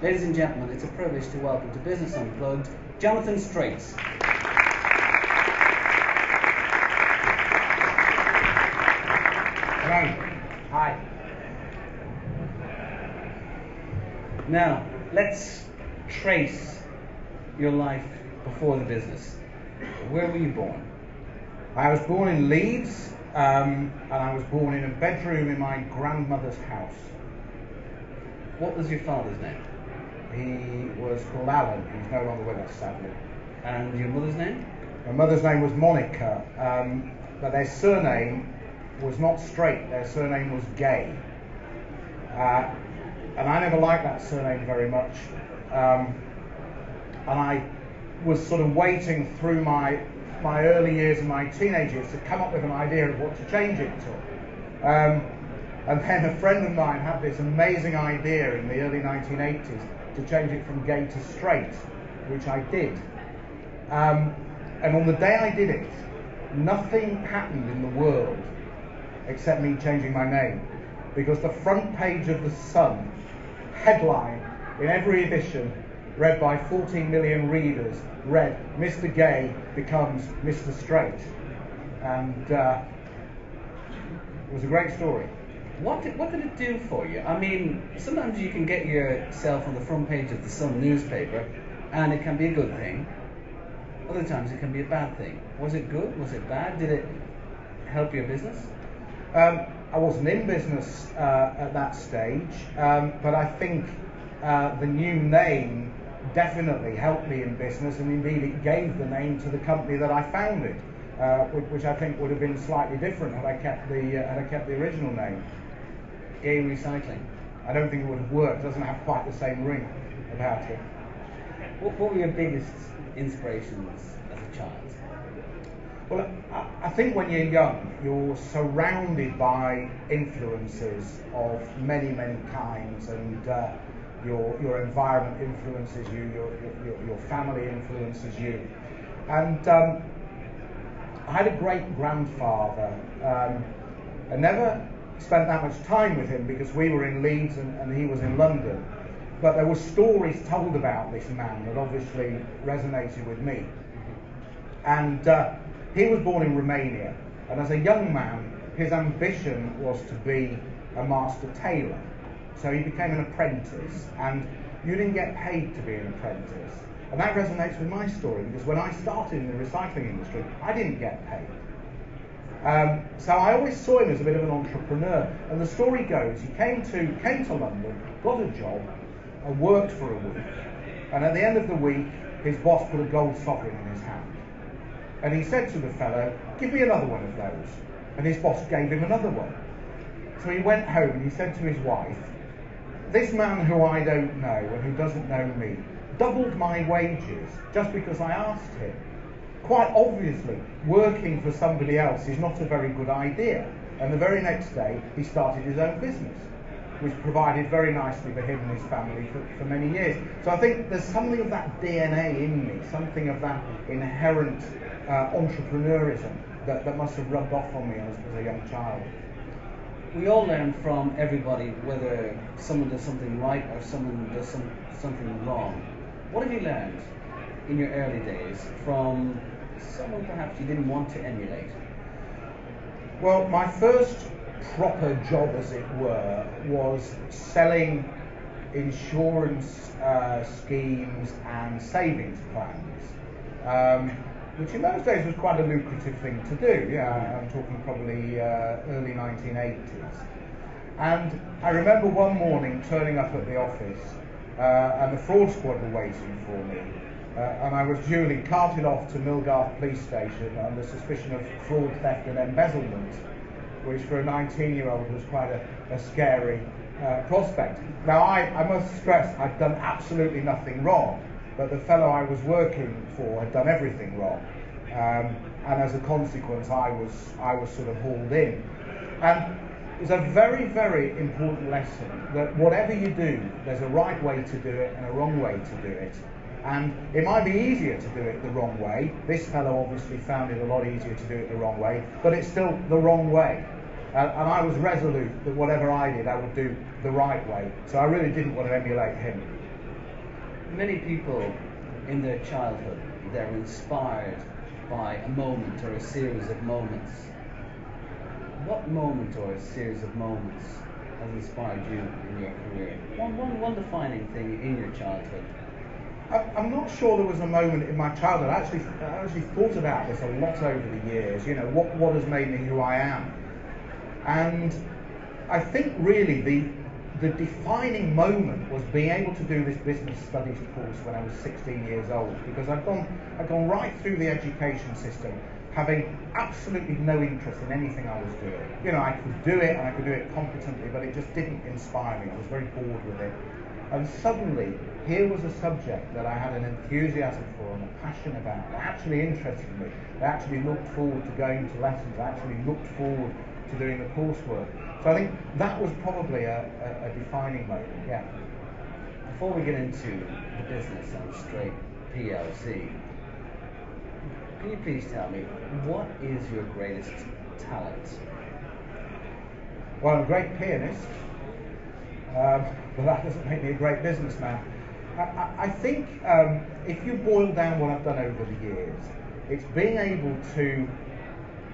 Ladies and gentlemen, it's a privilege to welcome to Business Unplugged, Jonathan Straits. Hello. Hi. Now, let's trace your life before the business. Where were you born? I was born in Leeds, and I was born in a bedroom in my grandmother's house. What was your father's name? He was called Alan. He's no longer with us, sadly. And your mother's name? My mother's name was Monica, but their surname was not Straight. Their surname was Gay. And I never liked that surname very much. And I was sort of waiting through my early years and my teenage years to come up with an idea of what to change it to. And then a friend of mine had this amazing idea in the early 1980s to change it from Gay to Straight, which I did. And on the day I did it, nothing happened in the world except me changing my name, because the front page of the Sun, headline in every edition, read by 14 million readers, read, "Mr. Gay becomes Mr. Straight." And it was a great story. What did it do for you? I mean, sometimes you can get yourself on the front page of the Sun newspaper and it can be a good thing. Other times it can be a bad thing. Was it good? Was it bad? Did it help your business? I wasn't in business at that stage, but I think the new name definitely helped me in business, and indeed it gave the name to the company that I founded, which I think would have been slightly different had I kept the original name. Gay Recycling. I don't think it would have worked. It doesn't have quite the same ring about it. What were your biggest inspirations as a child? Well, I think when you're young, you're surrounded by influences of many, many kinds, and your environment influences you, your family influences you. And I had a great grandfather. I never spent that much time with him because we were in Leeds and he was in London. But there were stories told about this man that obviously resonated with me. And he was born in Romania, and as a young man, his ambition was to be a master tailor. So he became an apprentice, and you didn't get paid to be an apprentice. And that resonates with my story, because when I started in the recycling industry, I didn't get paid. So I always saw him as a bit of an entrepreneur. And the story goes, he came to London, got a job, and worked for a week. And at the end of the week, his boss put a gold sovereign in his hand. And he said to the fellow, "Give me another one of those." And his boss gave him another one. So he went home and he said to his wife, "This man who I don't know and who doesn't know me doubled my wages just because I asked him. Quite obviously, working for somebody else is not a very good idea." And the very next day, he started his own business, which provided very nicely for him and his family for many years. So I think there's something of that DNA in me, something of that inherent entrepreneurism that must have rubbed off on me as a young child. We all learn from everybody, whether someone does something right or someone does something wrong. What have you learned in your early days from someone perhaps you didn't want to emulate? Well, my first proper job, as it were, was selling insurance schemes and savings plans, which in those days was quite a lucrative thing to do. Yeah, I'm talking probably early 1980s. And I remember one morning turning up at the office, and the fraud squad were waiting for me, and I was duly carted off to Millgarth police station under suspicion of fraud, theft and embezzlement, which for a 19-year-old was quite a scary prospect. Now I must stress I'd done absolutely nothing wrong, but the fellow I was working for had done everything wrong, and as a consequence I was sort of hauled in. And it was a very, very important lesson that whatever you do, there's a right way to do it and a wrong way to do it. And it might be easier to do it the wrong way. This fellow obviously found it a lot easier to do it the wrong way, but it's still the wrong way. And I was resolute that whatever I did, I would do the right way. So I really didn't want to emulate him. Many people in their childhood, they're inspired by a moment or a series of moments. What moment or a series of moments has inspired you in your career? One defining thing in your childhood. I'm not sure there was a moment in my childhood. I actually thought about this a lot over the years. You know, what has made me who I am? And I think really the defining moment was being able to do this business studies course when I was 16 years old, because I'd gone right through the education system having absolutely no interest in anything I was doing. You know, I could do it and I could do it competently, but it just didn't inspire me. I was very bored with it. And suddenly, here was a subject that I had an enthusiasm for and a passion about, that actually interested me. I actually looked forward to going to lessons. I actually looked forward to doing the coursework. So I think that was probably a defining moment, yeah. Before we get into the business and Straight PLC, can you please tell me, what is your greatest talent? Well, I'm a great pianist, but that doesn't make me a great businessman. I think if you boil down what I've done over the years, it's being able to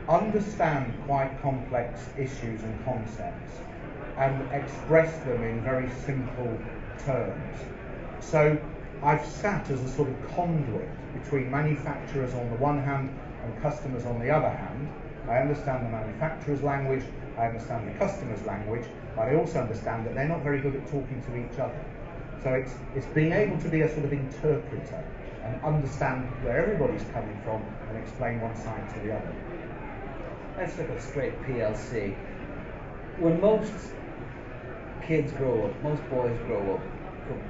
understand quite complex issues and concepts and express them in very simple terms. So I've sat as a sort of conduit between manufacturers on the one hand and customers on the other hand. I understand the manufacturer's language, I understand the customer's language, but I also understand that they're not very good at talking to each other. So it's being able to be a sort of interpreter and understand where everybody's coming from and explain one side to the other. Let's look at Straight PLC. When most kids grow up, most boys grow up,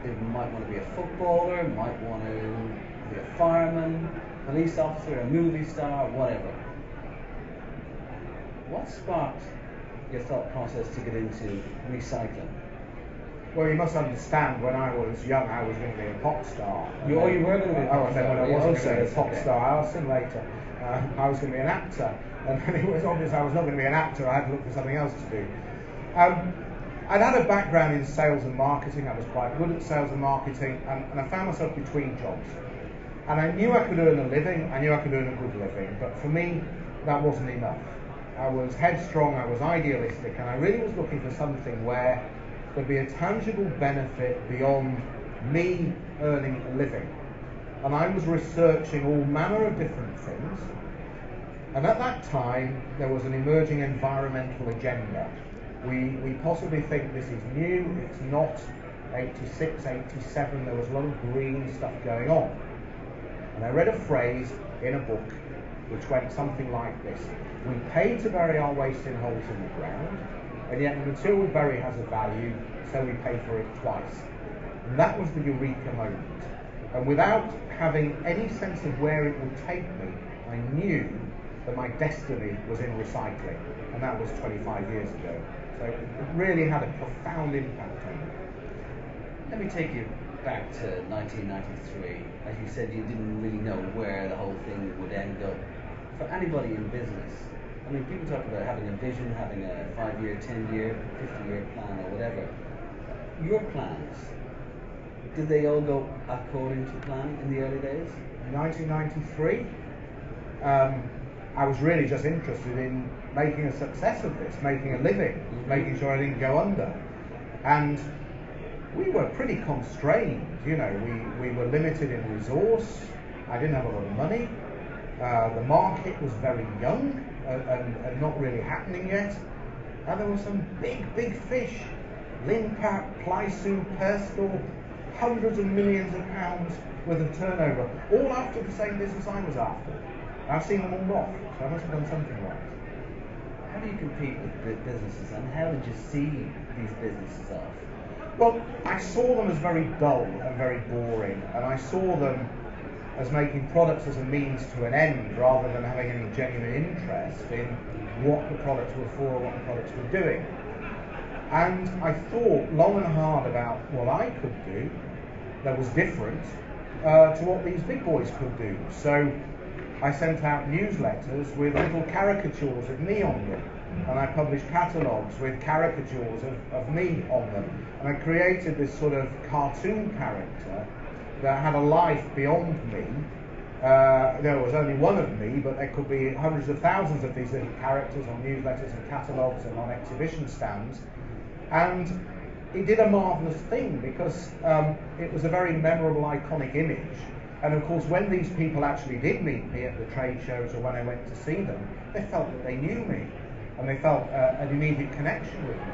they might want to be a footballer, might want to be a fireman, police officer, a movie star, whatever. What sparked your thought process to get into recycling? Well, you must understand, when I was young, I was going to be a pop star. You were going to be a pop star? And then when I wasn't going to be a pop star, I'll ask them later, I was going to be an actor. And then it was obvious I was not going to be an actor, I had to look for something else to do. I'd had a background in sales and marketing, I was quite good at sales and marketing, and I found myself between jobs. And I knew I could earn a living, I knew I could earn a good living, but for me, that wasn't enough. I was headstrong, I was idealistic, and I really was looking for something where there'd be a tangible benefit beyond me earning a living. And I was researching all manner of different things, and at that time there was an emerging environmental agenda. We possibly think this is new, it's not. 86, 87, there was a lot of green stuff going on. And I read a phrase in a book which went something like this: we pay to bury our waste in holes in the ground, and yet the material we bury has a value, so we pay for it twice. And that was the eureka moment. And without having any sense of where it would take me, I knew that my destiny was in recycling, and that was 25 years ago. So it really had a profound impact on me. Let me take you back to 1993. As you said, you didn't really know where the whole thing would end up. For anybody in business, I mean, people talk about having a vision, having a 5-year, 10-year, 50-year plan or whatever. Your plans, did they all go according to plan in the early days? In 1993, I was really just interested in making a success of this, making a living, making sure I didn't go under. And we were pretty constrained, you know, we were limited in resource, I didn't have a lot of money, the market was very young and not really happening yet, and there were some big fish, Linpack, Plaisu, Perstal, hundreds of millions of pounds worth of turnover, all after the same business I was after. I've seen them all off, so I must have done something right. How do you compete with businesses, and how did you see these businesses off? Well, I saw them as very dull and very boring, and I saw them as making products as a means to an end rather than having any genuine interest in what the products were for or what the products were doing. And I thought long and hard about what I could do that was different to what these big boys could do. So I sent out newsletters with little caricatures of me on them, and I published catalogues with caricatures of me on them, and I created this sort of cartoon character that had a life beyond me. There was only one of me, but there could be hundreds of thousands of these little characters on newsletters and catalogues and on exhibition stands. And it did a marvellous thing because it was a very memorable, iconic image. And of course, when these people actually did meet me at the trade shows or when I went to see them, they felt that they knew me and they felt an immediate connection with me.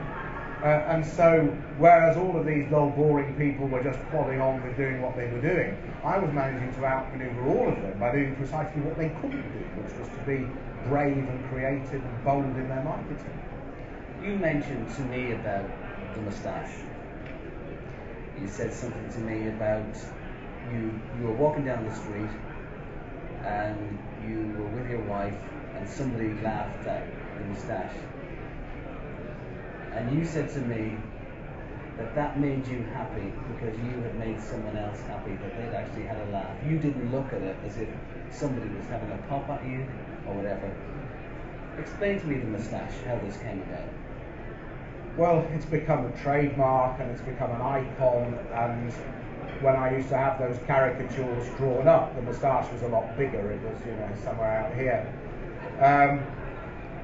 And so, whereas all of these dull, boring people were just plodding on with doing what they were doing, I was managing to outmaneuver all of them by doing precisely what they couldn't do, which was to be brave and creative and bold in their marketing. You mentioned to me about the moustache. You said something to me about you were walking down the street and you were with your wife and somebody laughed at the moustache. And you said to me that made you happy because you had made someone else happy, that they'd actually had a laugh. You didn't look at it as if somebody was having a pop at you or whatever. Explain to me the moustache, how this came about. Well, it's become a trademark and it's become an icon, and when I used to have those caricatures drawn up, the moustache was a lot bigger. It was, somewhere out here.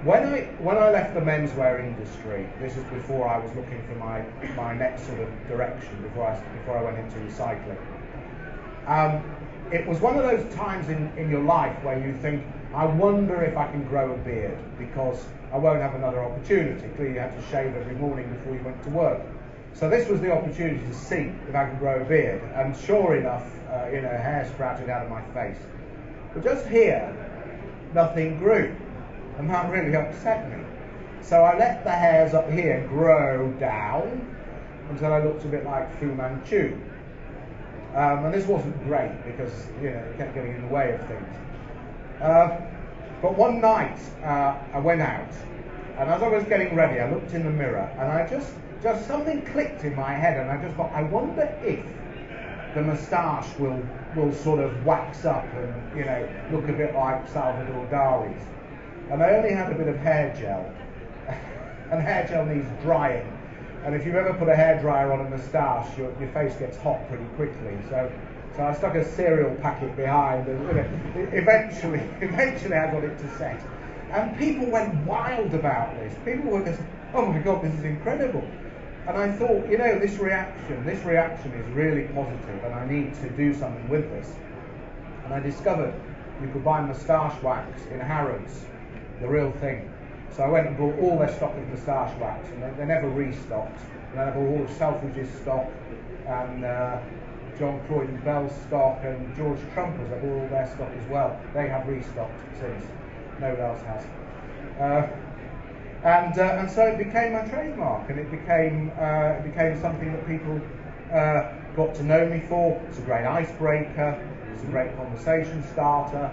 When I left the menswear industry, this is before I was looking for my next sort of direction, before I went into recycling. It was one of those times in your life where you think, I wonder if I can grow a beard because I won't have another opportunity. Clearly you had to shave every morning before you went to work. So this was the opportunity to see if I could grow a beard. And sure enough, hair sprouted out of my face. But just here, nothing grew. And that really upset me. So I let the hairs up here grow down until I looked a bit like Fu Manchu. And this wasn't great because, it kept getting in the way of things. But one night, I went out, and as I was getting ready, I looked in the mirror, and I just something clicked in my head, and I just thought, I wonder if the moustache will sort of wax up and, look a bit like Salvador Dali's. And I only had a bit of hair gel, and hair gel needs drying. And if you ever put a hairdryer on a moustache, your face gets hot pretty quickly. So I stuck a cereal packet behind, and eventually I got it to set. And people went wild about this. People were just, oh my God, this is incredible. And I thought, this reaction is really positive, and I need to do something with this. And I discovered you could buy moustache wax in Harrods, the real thing. So I went and bought all their stock of moustache wax, and they never restocked. And then I bought all of Selfridge's stock, and John Croydon Bell's stock, and George Trumper's, I bought all their stock as well. They have restocked since. Nobody else has. And so it became my trademark, and it became something that people got to know me for. It's a great icebreaker. It's a great conversation starter.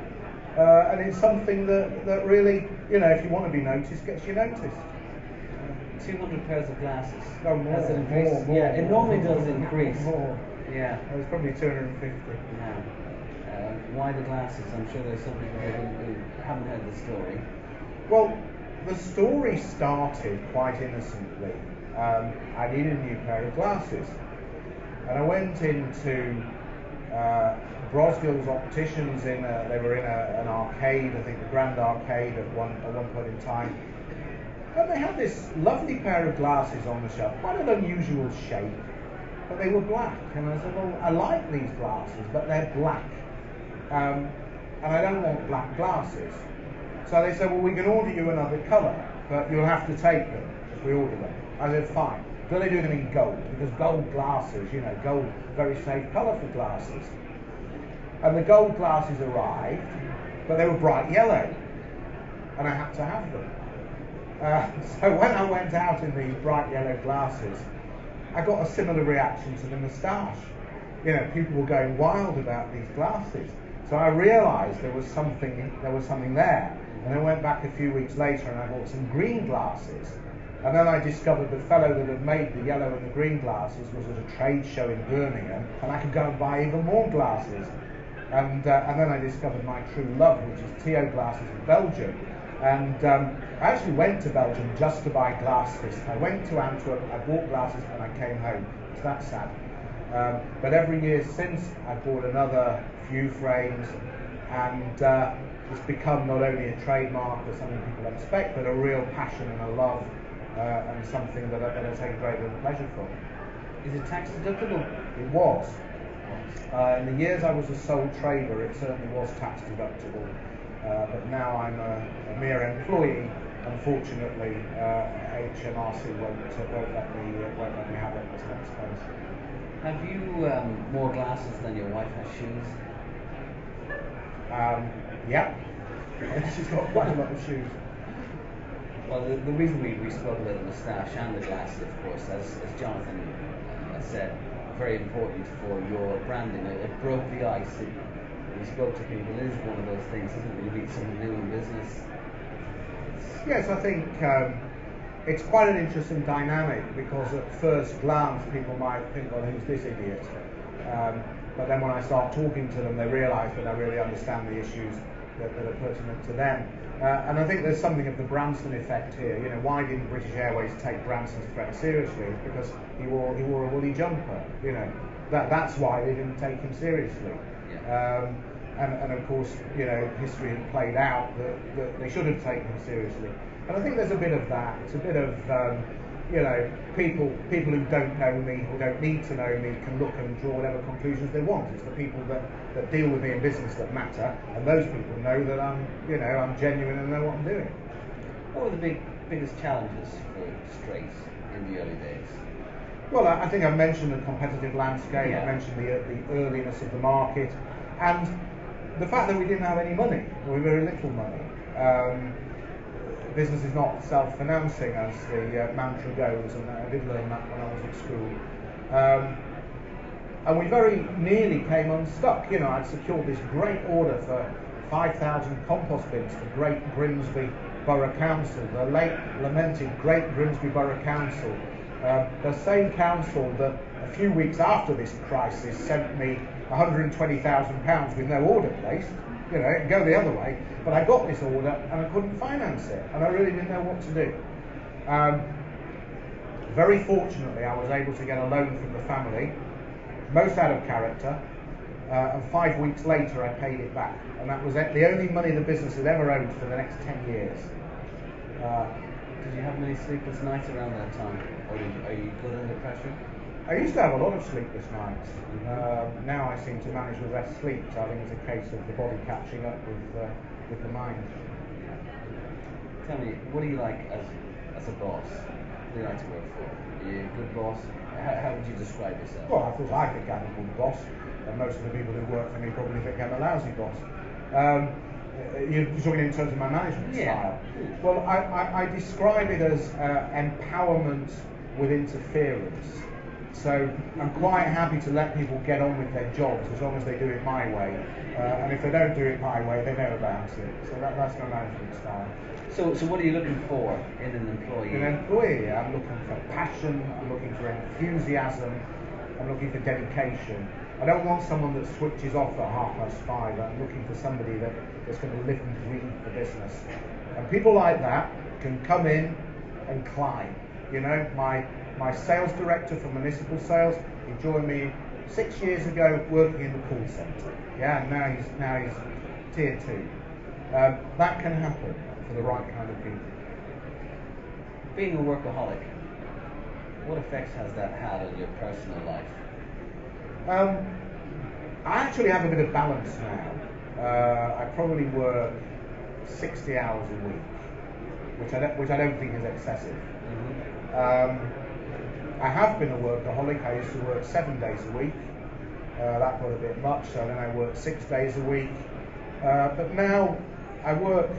And it's something that really, if you want to be noticed, gets you noticed. 200 pairs of glasses. Oh, more. Has it increased? More, yeah, it normally does increase. More. Yeah. It was probably 250. Yeah. Why the glasses? I'm sure there's some people who haven't heard the story. Well, the story started quite innocently. I needed a new pair of glasses. And I went into Brosgill's Opticians they were in an arcade, I think the Grand Arcade at one point in time. And they had this lovely pair of glasses on the shelf, quite an unusual shape, but they were black. And I said, well, I like these glasses, but they're black. And I don't want black glasses. So they said, well, we can order you another colour, but you'll have to take them if we order them. I said, fine. Do they do them in gold? Because gold glasses, gold, very safe colour for glasses. And the gold glasses arrived, but they were bright yellow, and I had to have them. So when I went out in these bright yellow glasses, I got a similar reaction to the moustache. People were going wild about these glasses. So I realised there was something there. And I went back a few weeks later and I bought some green glasses. And then I discovered the fellow that had made the yellow and the green glasses was at a trade show in Birmingham, and I could go and buy even more glasses. And then I discovered my true love, which is TO glasses in Belgium. And I actually went to Belgium just to buy glasses. I went to Antwerp, I bought glasses, and I came home. It's that sad. But every year since, I've bought another few frames, and it's become not only a trademark or something people expect, but a real passion and a love, and something that I take great deal of pleasure from. Is it tax deductible? It was. In the years I was a sole trader, it certainly was tax deductible, but now I'm a mere employee. Unfortunately, HMRC won't let me have it as an expense. Have you more glasses than your wife has shoes? Yeah. She's got quite a lot of shoes. Well, the reason we spoke about the moustache and the glasses, of course, as Jonathan said, very important for your branding. It broke the ice. We spoke to people. It is one of those things, isn't it? You meet someone new in business. Yes, I think it's quite an interesting dynamic, because at first glance people might think, well, who's this idiot? But then when I start talking to them, they realise that I really understand the issues that are pertinent to them. And I think there's something of the Branson effect here. You know, why didn't British Airways take Branson's threat seriously? It's because he wore a woolly jumper. You know, that's why they didn't take him seriously. Yeah. And of course, you know, history had played out that they should have taken him seriously. And I think there's a bit of that. It's a bit of you know, people who don't know me, who don't need to know me, can look and draw whatever conclusions they want. It's the people that deal with me in business that matter, and those people know that I'm genuine and know what I'm doing. What were the biggest challenges for Straight in the early days? Well, I think I mentioned the competitive landscape. Yeah. I mentioned the earliness of the market, and the fact that we didn't have any money, or very little money. Business is not self-financing, as the mantra goes, and I did learn that when I was at school. And we very nearly came unstuck. You know, I'd secured this great order for 5,000 compost bins for Great Grimsby Borough Council, the late lamented Great Grimsby Borough Council. The same council that a few weeks after this crisis sent me £120,000 with no order placed. You know, it'd go the other way, but I got this order and I couldn't finance it, and I really didn't know what to do. Very fortunately, I was able to get a loan from the family, most out of character, and 5 weeks later I paid it back, and that was the only money the business had ever owed for the next 10 years. Did you have many sleepless nights around that time, or are you good under pressure? I used to have a lot of sleepless nights. Now I seem to manage with less sleep, so I think it's a case of the body catching up with the mind. Tell me, what do you like as a boss? Who do you like to work for? Are you a good boss? How would you describe yourself? Well, of course, I think I'm a good boss, and most of the people who work for me probably think I'm a lousy boss. You're talking in terms of my management style. Well, I describe it as empowerment with interference. So I'm quite happy to let people get on with their jobs as long as they do it my way. And if they don't do it my way, they know about it. So that's my management style. So what are you looking for in an employee? In an employee, I'm looking for passion, I'm looking for enthusiasm, I'm looking for dedication. I don't want someone that switches off at 5:30. I'm looking for somebody that's going to live and breathe the business. And people like that can come in and climb. You know, my sales director for municipal sales, he joined me 6 years ago working in the call centre. Yeah, and now he's tier 2. That can happen for the right kind of people. Being a workaholic, what effects has that had on your personal life? I actually have a bit of balance now. I probably work 60 hours a week, which I don't think is excessive. I have been a workaholic. I used to work 7 days a week. That got a bit much, so then I worked 6 days a week. But now I work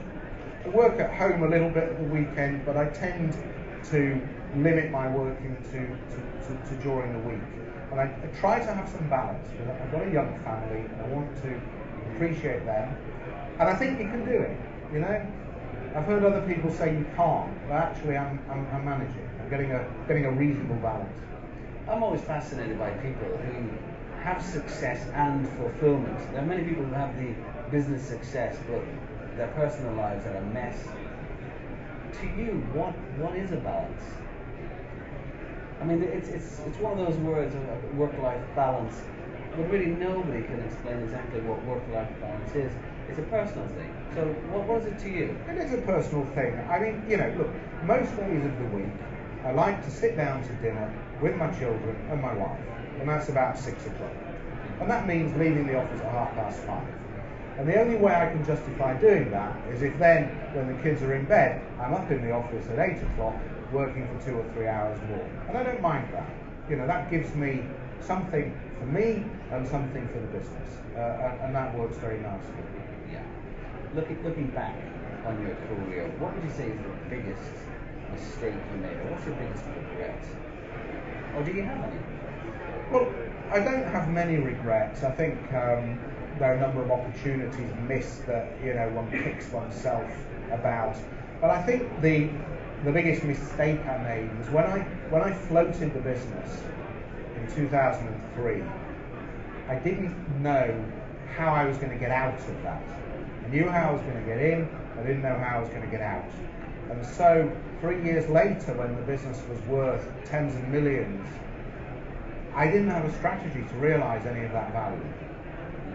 at home a little bit at the weekend, but I tend to limit my working to during the week. And I try to have some balance, because I've got a young family and I want to appreciate them. And I think you can do it, you know? I've heard other people say you can't, but actually I'm managing. I'm getting a reasonable balance. I'm always fascinated by people who have success and fulfillment. There are many people who have the business success, but their personal lives are a mess. To you, what is a balance? I mean, it's one of those words of work-life balance, but really nobody can explain exactly what work-life balance is. It's a personal thing. So what is it to you? It is a personal thing. I mean, look, most days of the week, I like to sit down to dinner with my children and my wife, and that's about 6 o'clock. And that means leaving the office at 5:30. And the only way I can justify doing that is if then, when the kids are in bed, I'm up in the office at 8 o'clock working for 2 or 3 hours more. And I don't mind that. That gives me something for me and something for the business. And that works very nicely. Yeah. Looking back on your career, what would you say is the biggest mistake you made, or what's your biggest regret? Or do you have any? Well, I don't have many regrets. I think there are a number of opportunities missed that one kicks oneself about. But I think the biggest mistake I made was when I floated the business in 2003. I didn't know how I was going to get out of that. I knew how I was going to get in. I didn't know how I was going to get out. And so 3 years later, when the business was worth tens of millions, I didn't have a strategy to realise any of that value.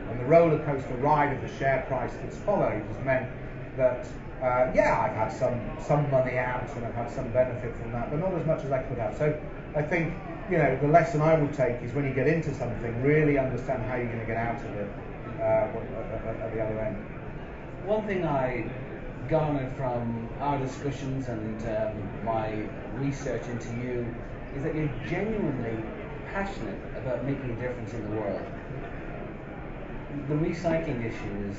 And the roller coaster ride of the share price that's followed has meant that, I've had some money out and I've had some benefit from that, but not as much as I could have. So I think, the lesson I would take is when you get into something, really understand how you're going to get out of it at the other end. One thing I garnered from our discussions and my research into you is that you're genuinely passionate about making a difference in the world. The recycling issue is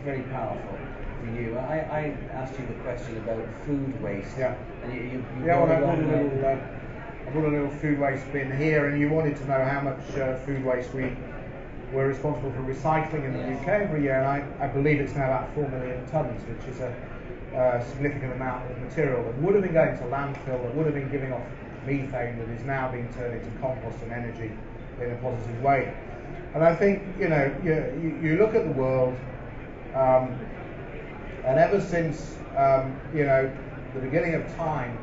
very powerful for you. I asked you the question about food waste. Yeah. And you I brought a little food waste bin here, and you wanted to know how much food waste we're responsible for recycling in the UK every year, and I believe it's now about 4 million tonnes, which is a significant amount of material that would have been going to landfill, that would have been giving off methane, that is now being turned into compost and energy in a positive way. And I think, you look at the world, and ever since, the beginning of time,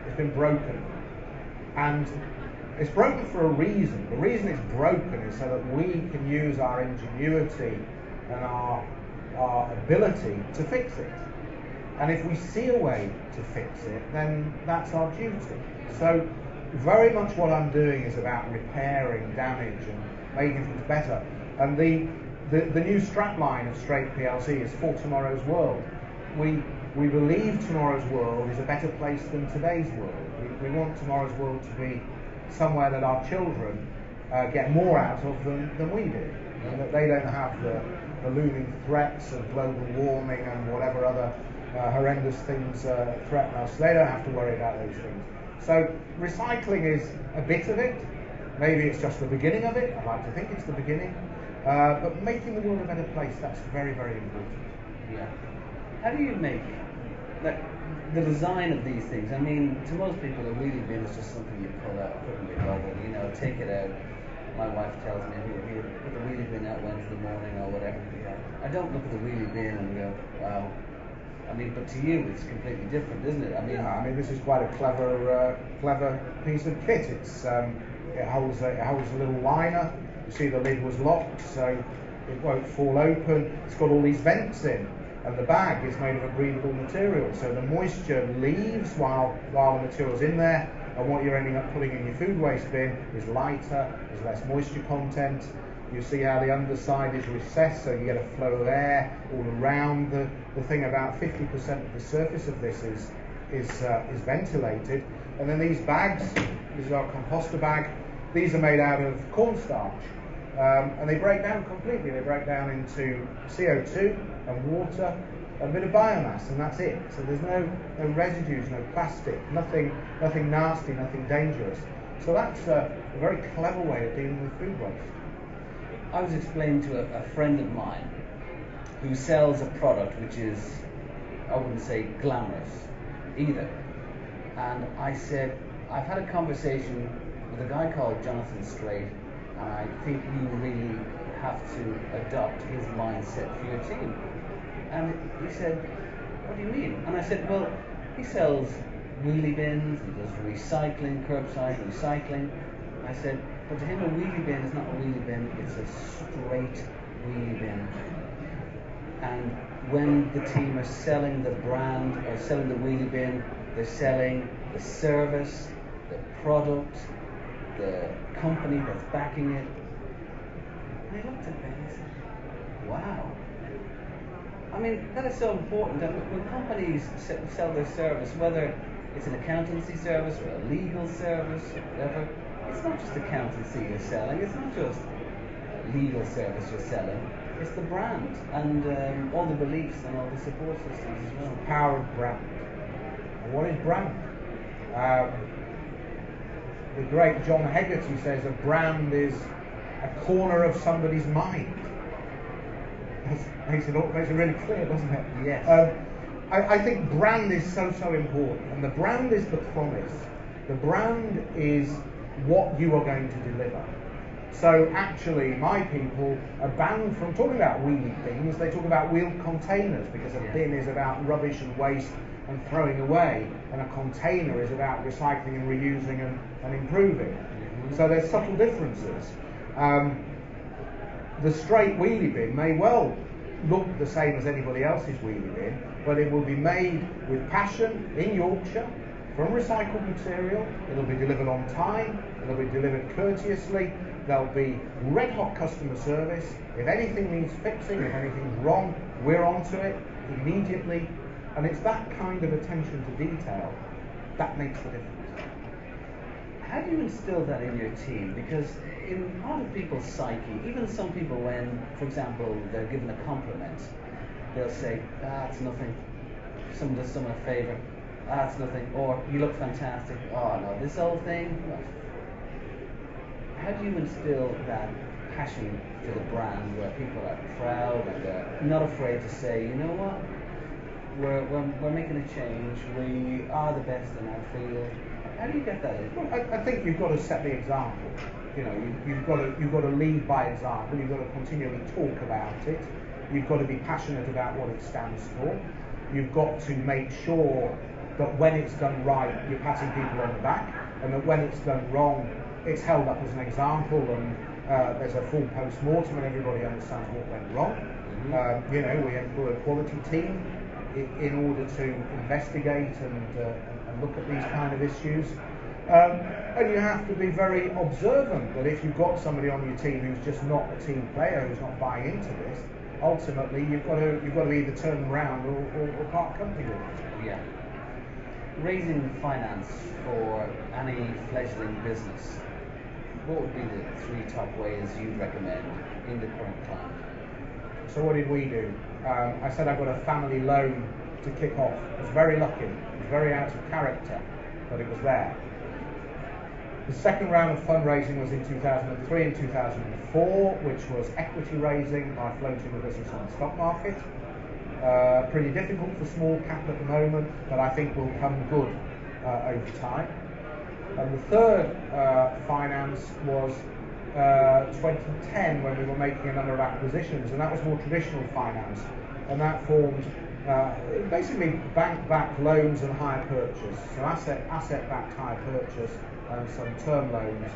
it's been broken. And it's broken for a reason. The reason it's broken is so that we can use our ingenuity and our ability to fix it. And if we see a way to fix it, then that's our duty. So very much what I'm doing is about repairing damage and making things better. And the new strapline of Straight Plc is for tomorrow's world. We believe tomorrow's world is a better place than today's world. We want tomorrow's world to be somewhere that our children get more out of than we do, and that they don't have the looming threats of global warming and whatever other horrendous things threaten us. They don't have to worry about those things. So recycling is a bit of it. Maybe it's just the beginning of it. I'd like to think it's the beginning. But making the world a better place, that's very, very important. Yeah. How do you make the design of these things? I mean, to most people, a wheelie bin is just something you pull out, couldn't be bothered, take it out. My wife tells me, you put the wheelie bin out Wednesday morning or whatever. I don't look at the wheelie bin and go, wow. I mean, but to you, it's completely different, isn't it? I mean, this is quite a clever piece of kit. It holds a little liner. You see, the lid was locked, so it won't fall open. It's got all these vents in, and the bag is made of a breathable material, so the moisture leaves while the material's in there, and what you're ending up putting in your food waste bin is lighter, there's less moisture content. You see how the underside is recessed, so you get a flow of air all around the thing. About 50% of the surface of this is ventilated. And then these bags, this is our composter bag, these are made out of cornstarch. And they break down completely. They break down into CO2 and water, a bit of biomass, and that's it. So there's no residues, no plastic, nothing nasty, nothing dangerous. So that's a very clever way of dealing with food waste. I was explaining to a friend of mine who sells a product which is, I wouldn't say glamorous either. And I said, I've had a conversation with a guy called Jonathan Straight, and I think you really have to adopt his mindset for your team. And he said, what do you mean? And I said, well, he sells wheelie bins, he does recycling, curbside recycling. I said, but to him a wheelie bin is not a wheelie bin, it's a straight wheelie bin. And when the team are selling the brand or selling the wheelie bin, they're selling the service, the product, the company that's backing it. And I looked at it and I said, wow. I mean, that is so important that when companies sell their service, whether it's an accountancy service or a legal service or whatever, it's not just accountancy you're selling, it's not just a legal service you're selling, it's the brand and all the beliefs and all the support systems as well. The power of brand. And what is brand? The great John Hegarty says a brand is a corner of somebody's mind. Makes it really clear, doesn't it? Yes. I think brand is so important, and the brand is the promise. The brand is what you are going to deliver. So actually, my people are banned from talking about wheelie bins. They talk about wheeled containers because a bin is about rubbish and waste and throwing away, and a container is about recycling and reusing and improving. Mm-hmm. So there's subtle differences. The straight wheelie bin may well look the same as anybody else's wheelie bin, but it will be made with passion in Yorkshire from recycled material. It'll be delivered on time, it'll be delivered courteously, there'll be red hot customer service. If anything needs fixing, if anything's wrong, we're onto it immediately, and it's that kind of attention to detail that makes the difference. How do you instill that in your team? Because in part of people's psyche, even some people when, for example, they're given a compliment, they'll say, it's nothing. Someone does someone a favour, it's nothing. Or, you look fantastic. Oh no, this old thing? What? How do you instill that passion for the brand where people are proud and they're not afraid to say, you know what, we're making a change, we are the best in our field? How do you get that in? Well, I think you've got to set the example. You know, you've got to lead by example. You've got to continually talk about it. You've got to be passionate about what it stands for. You've got to make sure that when it's done right, you're patting people on the back, and that when it's done wrong, it's held up as an example, and there's a full post-mortem and everybody understands what went wrong. Mm-hmm. You know, we employ a quality team in order to investigate and look at these kind of issues. And you have to be very observant that if you've got somebody on your team who's just not a team player, who's not buying into this, ultimately you've got to either turn them around or part company with it. Yeah. Raising finance for any fledgling business, what would be the 3 top ways you'd recommend in the current climate? So what did we do? I said I got a family loan to kick off. I was very lucky. It was very out of character, but it was there. The second round of fundraising was in 2003 and 2004, which was equity raising by floating the business on the stock market. Pretty difficult for small cap at the moment, but I think will come good over time. And the third finance was 2010, when we were making a number of acquisitions, and that was more traditional finance, and that formed basically bank-backed loans and hire purchase, so asset-backed hire purchase and some term loans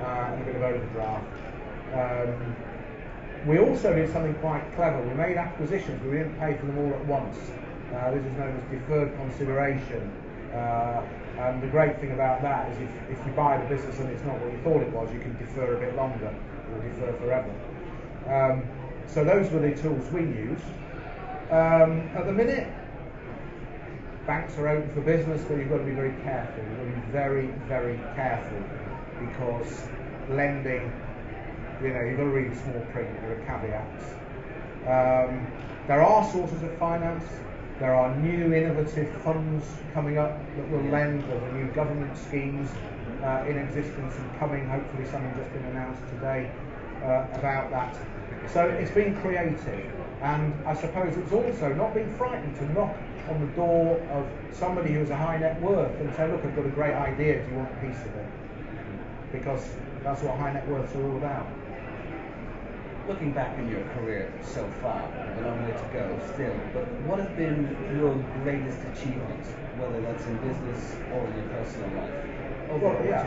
and a bit of overdraft. We also did something quite clever. We made acquisitions, but we didn't pay for them all at once. This is known as deferred consideration. And the great thing about that is if you buy the business and it's not what you thought it was, you can defer a bit longer, or defer forever. So those were the tools we used. At the minute, banks are open for business, but you've got to be very careful. You've got to be very, very careful, because lending, you know, you've got to read the small print, there are caveats. There are sources of finance. There are new innovative funds coming up that will lend. There are new government schemes in existence and coming. Hopefully something just been announced today about that. So it's been creative, and I suppose it's also not being frightened to knock on the door of somebody who's a high net worth and say, look, I've got a great idea, do you want a piece of it? Because that's what high net worths are all about. looking back in your career so far, a long way to go still, but what has been your greatest achievement, whether that's in business or in your personal life? Well, yeah,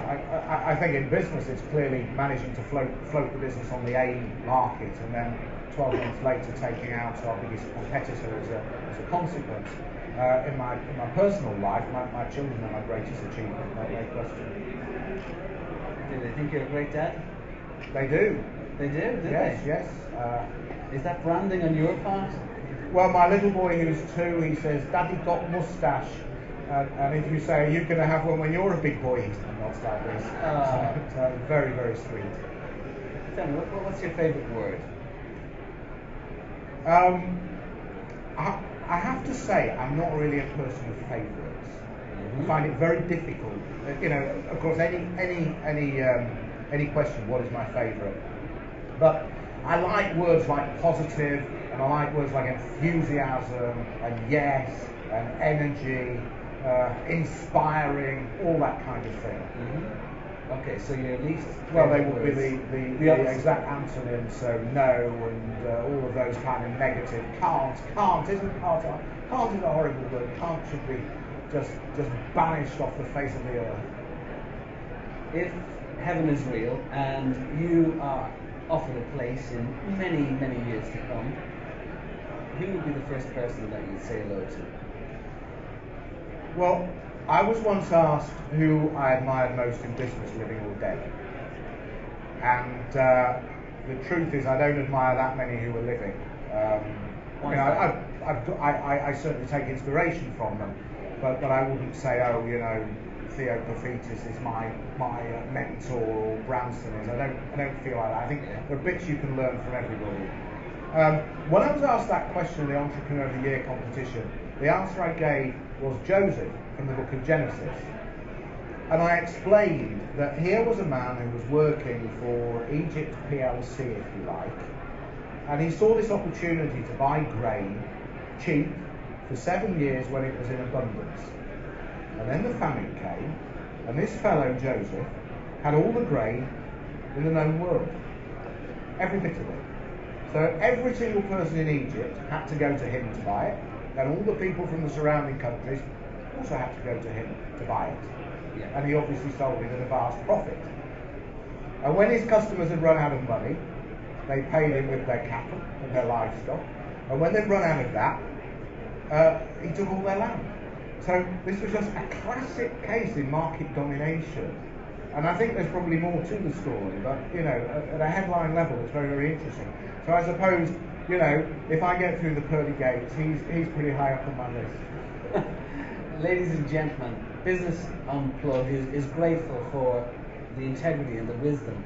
I think in business it's clearly managing to float the business on the AIM market, and then 12 months later taking out our biggest competitor as a consequence. In my personal life, my children are my greatest achievement, no question. Do they think you're a great dad? They do. They do, do yes, they? Yes. Is that branding on your part? Well, my little boy who's 2, he says, "Daddy got moustache." And if you say, "Are you going to have one when you're a big boy?" He nods like this. So very, very sweet. Tell me, what's your favourite word? I have to say, I'm not really a person of favourites. I find it very difficult. Of course, any question, what is my favourite? But I like words like positive, and I like words like enthusiasm, and yes, and energy, inspiring, all that kind of thing. Okay, so your least well, they would be the exact antonym, so no, and all of those kind of negative. Can't isn't part of. Can't is a horrible word. Can't should be just banished off the face of the earth. If heaven is real and you are offered a place in many, many years to come, who would be the first person that you'd say hello to? Well, I was once asked who I admired most in business, living or dead. And the truth is, I don't admire that many who are living. I certainly take inspiration from them, but I wouldn't say, Theo Paphitis is my mentor, or Branson is. I don't feel like that. I think there are bits you can learn from everybody. When I was asked that question in the Entrepreneur of the Year competition, the answer I gave was Joseph from the book of Genesis. And I explained that here was a man who was working for Egypt PLC, if you like, and he saw this opportunity to buy grain cheap for 7 years when it was in abundance. And then the famine came, and this fellow, Joseph, had all the grain in the known world. Every bit of it. So every single person in Egypt had to go to him to buy it, and all the people from the surrounding countries also had to go to him to buy it. And he obviously sold it at a vast profit. And when his customers had run out of money, they paid him with their cattle and their livestock. And when they'd run out of that, he took all their land. So this was just a classic case in market domination. And I think there's probably more to the story, but at a headline level, it's very, very interesting. So I suppose, if I get through the pearly gates, he's pretty high up on my list. Ladies and gentlemen, Business Unplugged is grateful for the integrity and the wisdom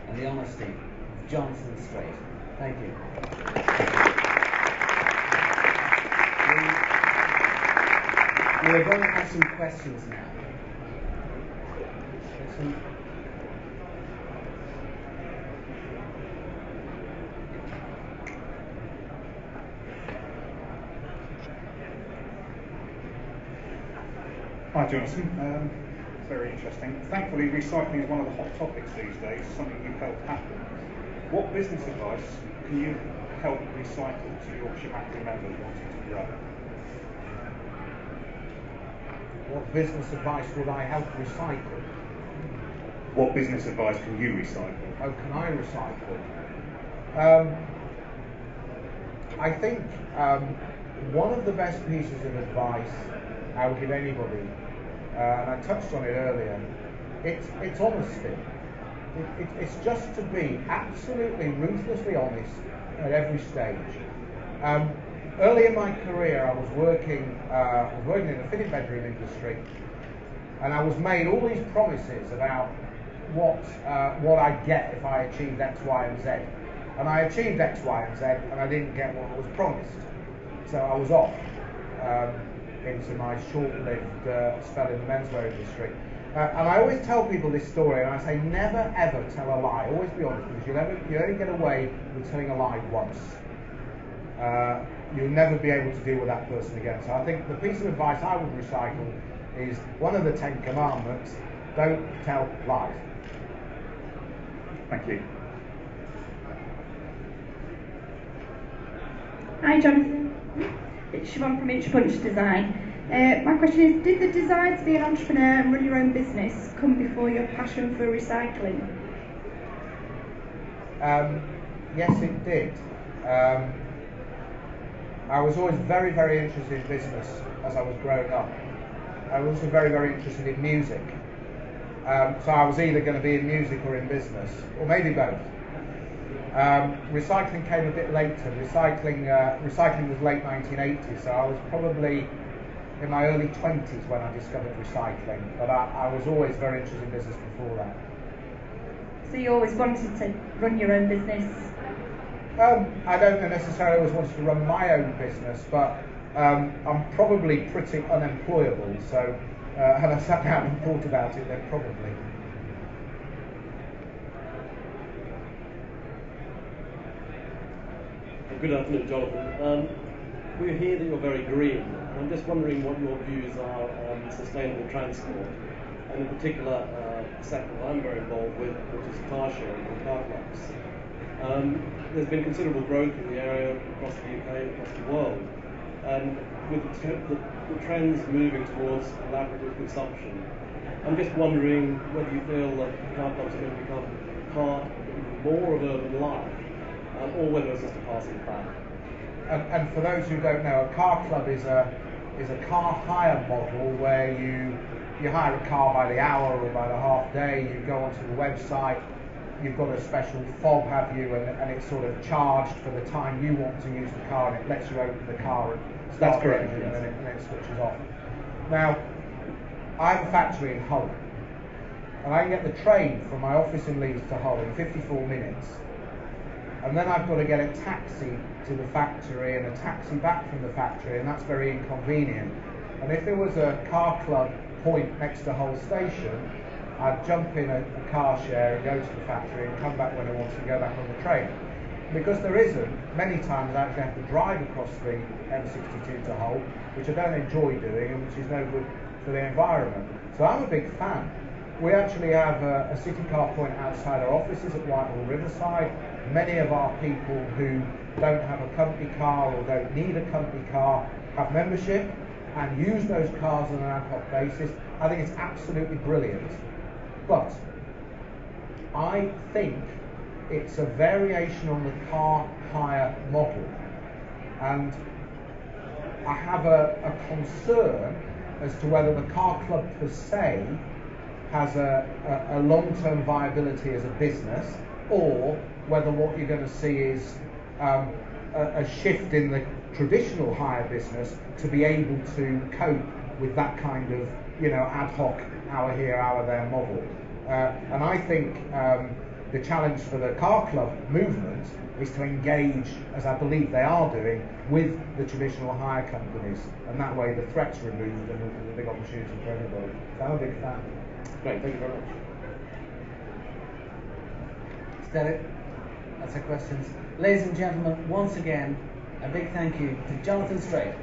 and the honesty of Jonathan Straight. Thank you. We're going to have some questions now. Hi Jonathan, very interesting. Thankfully recycling is one of the hot topics these days, something you've helped happen. What business advice can you help recycle to Yorkshire Mafia members wanting to grow? What business advice would I help recycle? What business advice can you recycle? Oh, can I recycle? I think one of the best pieces of advice I would give anybody, and I touched on it earlier, it's honesty. It's just to be absolutely ruthlessly honest at every stage. Early in my career, I was working in the fitted bedroom industry, and I was made all these promises about what I'd get if I achieved X, Y, and Z. And I achieved X, Y, and Z, and I didn't get what was promised. So I was off into my short-lived spell in the menswear industry. And I always tell people this story, and I say never ever tell a lie. Always be honest, because you only get away with telling a lie once. You'll never be able to deal with that person again. So I think the piece of advice I would recycle is one of the 10 commandments: don't tell lies. Thank you. Hi Jonathan, it's Siobhan from Inch Punch Design. My question is, did the desire to be an entrepreneur and run your own business come before your passion for recycling? Yes, it did. I was always very, very interested in business as I was growing up. I was also very, very interested in music. So I was either going to be in music or in business, or maybe both. Recycling came a bit later. Recycling was late 1980s, so I was probably in my early 20s when I discovered recycling, but I was always very interested in business before that. So you always wanted to run your own business? I don't necessarily always wanted to run my own business, but I'm probably pretty unemployable, so had I sat down and thought about it, then probably. Good afternoon, Jonathan. We hear that you're very green. I'm just wondering what your views are on sustainable transport, and in particular, a sector that I'm very involved with, which is car sharing and car clubs. There's been considerable growth in the area across the UK, across the world, and with the trends moving towards collaborative consumption, I'm just wondering whether you feel that car clubs are going to become part more of urban life, or whether it's just a passing fad. And for those who don't know, a car club is a car hire model where you hire a car by the hour or by the half day. You go onto the website, you've got a special fob, have you, and it's sort of charged for the time you want to use the car, and it lets you open the car and start That's correct, the engine, yes. and then it switches off. Now, I have a factory in Hull, and I can get the train from my office in Leeds to Hull in 54 minutes. And then I've got to get a taxi to the factory and a taxi back from the factory, and that's very inconvenient. And if there was a car club point next to Hull station, I'd jump in a car share and go to the factory and come back when I want to go back on the train. Because there isn't, many times I actually have to drive across the M62 to Hull, which I don't enjoy doing and which is no good for the environment. So I'm a big fan. We actually have a city car point outside our offices at Whitehall Riverside. Many of our people who don't have a company car or don't need a company car have membership and use those cars on an ad hoc basis. I think it's absolutely brilliant. But I think it's a variation on the car hire model. And I have a concern as to whether the car club per se has a long-term viability as a business, or whether what you're going to see is a shift in the traditional hire business to be able to cope with that kind of, ad hoc, hour here, hour there model. And I think the challenge for the car club movement is to engage, as I believe they are doing, with the traditional hire companies, and that way the threat's removed and there's a big opportunity for everybody. So I'm a big fan. Great, thank you very much. Is that it? That's our questions. Ladies and gentlemen, once again, a big thank you to Jonathan Straight.